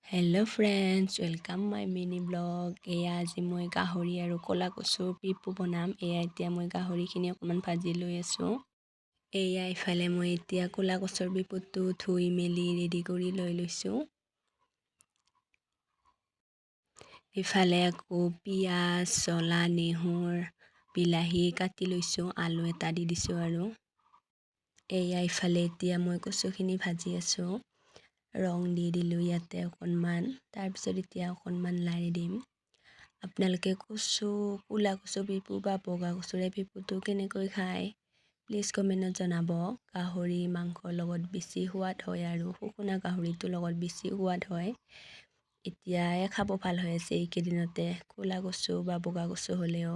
Hello' friends, welcome my mini blog. এয়া আজি মই গাহৰি আৰু ক'লা কচুৰ পিপু বনাম। এতিয়া মই গাহৰিখিনি অকণমান ভাজি লৈ আছোঁ। ইফালে মই এতিয়া ক'লা কচুৰ পিপুটো ধুই মেলি ৰেডি কৰি লৈ লৈছোঁ। ইফালে আকৌ পিঁয়াজ, জ্বলা, নেহৰু, বিলাহী কাটি লৈছোঁ, আলু এটা দি দিছোঁ আৰু ইফালে এতিয়া মই কচুখিনি ভাজি আছোঁ। ৰং দি দিলোঁ ইয়াতে অকণমান, তাৰপিছত এতিয়া অকণমান লাৰি দিম। আপোনালোকে ক'লা কচু পিপু বা বগা কচুৰে পিপুটো কেনেকৈ খায় প্লিজ কমেণ্টত জনাব। গাহৰি মাংসৰ লগত বেছি সোৱাদ হয় আৰু শুকনা গাহৰিটোৰ লগত বেছি সোৱাদ হয়। এতিয়াই খাব ভাল হৈ আছে এইকেইদিনতে, ক'লা কচু বা বগা কচু হ'লেও,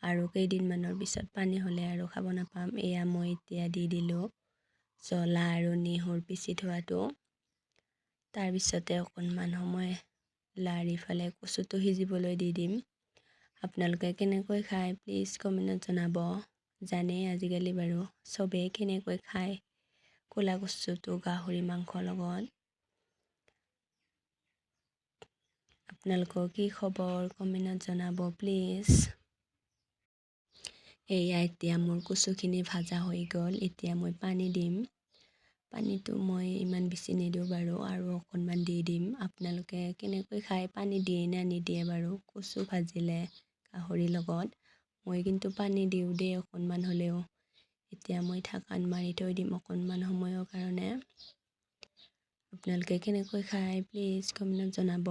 আৰু কেইদিনমানৰ পিছত পানী হ'লে আৰু খাব নাপাম। মই এতিয়া দি দিলোঁ জ্বলা আৰু নেহৰু পিচি থোৱাটো। তাৰপিছতে অকণমান সময় লাৰি ফালে কচুটো সিজিবলৈ দি দিম। আপোনালোকে কেনেকৈ খায় প্লিজ কমেণ্টত জনাব। জানেই আজিকালি বাৰু চবেই কেনেকৈ খায় ক'লা কচুটো গাহৰি মাংসৰ লগত। আপোনালোকৰ কি খবৰ কমেণ্টত জনাব প্লিজ। এতিয়া মোৰ কচুখিনি ভাজা হৈ গ'ল। এতিয়া মই পানী দিম। পানীটো মই ইমান বেছি নিদিওঁ বাৰু, আৰু অকণমান দি দিম। আপোনালোকে কেনেকৈ খায়, পানী দিয়ে নে নিদিয়ে বাৰু কচু ভাজিলে গাহৰিৰ লগত? মই কিন্তু পানী দিওঁ দেই অকণমান হ'লেও। এতিয়া মই ঢাকন মাৰি থৈ দিম অকণমান সময়ৰ কাৰণে। আপোনালোকে কেনেকৈ খায় প্লিজ কমেণ্টত জনাব।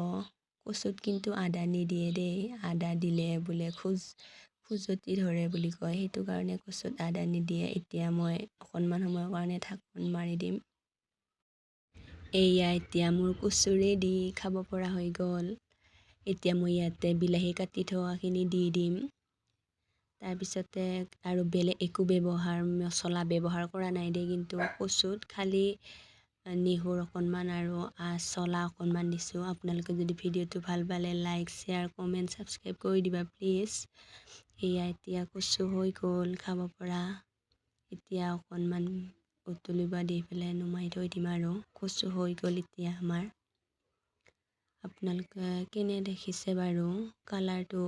কচুত কিন্তু আদা নিদিয়ে দেই, আদা দিলে বোলে খুজতি ধৰে বুলি কয়, সেইটো কাৰণে কচুত আদা নিদিয়ে। এতিয়া মই অকণমান সময়ৰ কাৰণে ঢাকন মাৰি দিম। এতিয়া মোৰ কচুৰে দি খাব পৰা হৈ গ'ল। এতিয়া মই ইয়াতে বিলাহী কাটি থোৱাখিনি দি দিম। তাৰপিছতে আৰু বেলেগ একো মছলা ব্যৱহাৰ কৰা নাই দেই, কিন্তু কচুত খালি নেহৰু অকণমান আৰু জ্বলা অকণমান দিছোঁ। আপোনালোকে যদি ভিডিঅ'টো ভাল পালে লাইক, শ্বেয়াৰ, কমেণ্ট, ছাবস্ক্ৰাইব কৰি দিবা প্লিজ। এতিয়া কচু হৈ গ'ল খাব পৰা। এতিয়া অকণমান উতলিব দি পেলাই নুমাই থৈ দিম আৰু কচু হৈ গ'ল এতিয়া আমাৰ। আপোনালোকে কেনে দেখিছে বাৰু কালাৰটো?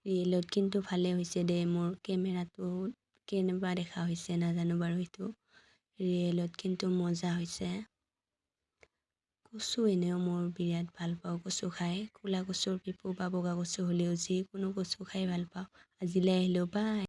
ৰিয়েলত কিন্তু ভালে হৈছে দেই, মোৰ কেমেৰাটো কেনেকুৱা দেখা হৈছে নাজানো বাৰু, সেইটো ৰিয়েলত কিন্তু মজা হৈছে। কচু এনেও মোৰ বিৰাট ভাল পাওঁ কচু খাই, ক'লা কচুৰ পিপু বা বগা কচু হ'লেও যিকোনো কচু খাই ভাল পাওঁ। আজিলৈ আহিলোঁ, বাই।